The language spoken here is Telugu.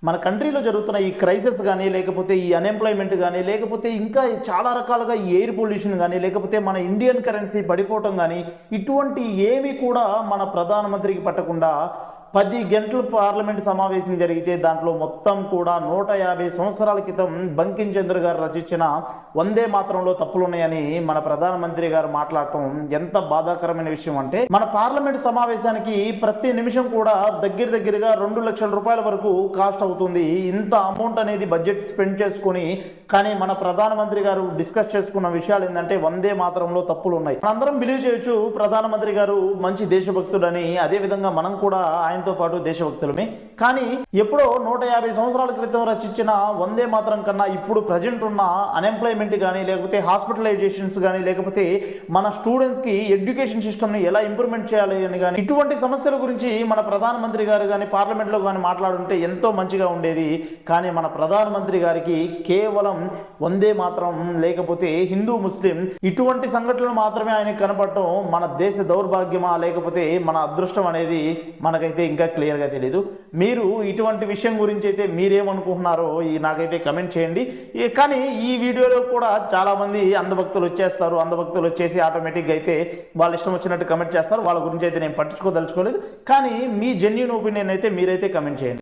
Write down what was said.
మన కంట్రీలో జరుగుతున్న ఈ క్రైసిస్ కానీ లేకపోతే ఈ అన్ఎంప్లాయ్మెంట్ కానీ లేకపోతే ఇంకా చాలా రకాలుగా ఎయిర్ పొల్యూషన్ కానీ లేకపోతే మన ఇండియన్ కరెన్సీ పడిపోవటం కానీ ఇటువంటి ఏవి కూడా మన ప్రధానమంత్రికి పట్టకుండా 10 గంటలు పార్లమెంట్ సమావేశం జరిగితే దాంట్లో మొత్తం కూడా 150 సంవత్సరాల క్రితం బంకిం చంద్ర గారు రచించిన వందే మాత్రంలో తప్పులున్నాయని మన ప్రధానమంత్రి గారు మాట్లాడటం ఎంత బాధాకరమైన విషయం అంటే మన పార్లమెంట్ సమావేశానికి ప్రతి నిమిషం కూడా దగ్గరగా 2 లక్షల రూపాయల వరకు కాస్ట్ అవుతుంది. ఇంత అమౌంట్ అనేది బడ్జెట్ స్పెండ్ చేసుకుని కానీ మన ప్రధానమంత్రి గారు డిస్కస్ చేసుకున్న విషయాలు ఏంటంటే వందే మాత్రంలో తప్పులు ఉన్నాయి. మనందరం బిలీవ్ చేయొచ్చు ప్రధానమంత్రి గారు మంచి దేశభక్తుడని, అదేవిధంగా మనం కూడా ఆయనతో పాటు దేశభక్తులమే. కానీ ఎప్పుడో 150 సంవత్సరాల క్రితం రచించిన వందే మాత్రం కన్నా ఇప్పుడు ప్రజెంట్ ఉన్న అన్ఎంప్లాయ్మెంట్ కానీ లేకపోతే హాస్పిటలైజేషన్స్ కానీ లేకపోతే మన స్టూడెంట్స్కి ఎడ్యుకేషన్ సిస్టమ్ని ఎలా ఇంప్రూవ్మెంట్ చేయాలి అని కానీ ఇటువంటి సమస్యల గురించి మన ప్రధానమంత్రి గారు కానీ పార్లమెంట్లో కానీ మాట్లాడుంటే ఎంతో మంచిగా ఉండేది. కానీ మన ప్రధానమంత్రి గారికి కేవలం వందే మాత్రం లేకపోతే హిందూ ముస్లిం ఇటువంటి సంఘటనలు మాత్రమే ఆయనకు కనపడటం మన దేశ దౌర్భాగ్యమా లేకపోతే మన అదృష్టం అనేది మనకైతే ఇంకా క్లియర్గా తెలియదు. మీరు ఇటువంటి విషయం గురించి అయితే మీరేమనుకుంటున్నారో నాకైతే కమెంట్ చేయండి. కానీ ఈ వీడియోలో కూడా చాలామంది అంధభక్తులు వచ్చేస్తారు. అంధభక్తులు వచ్చేసి ఆటోమేటిక్గా అయితే వాళ్ళ ఇష్టం వచ్చినట్టు కమెంట్ చేస్తారు. వాళ్ళ గురించి అయితే నేను పట్టించుకోదలుచుకోలేదు. కానీ మీ జెన్యూన్ ఒపీనియన్ అయితే మీరైతే కమెంట్ చేయండి.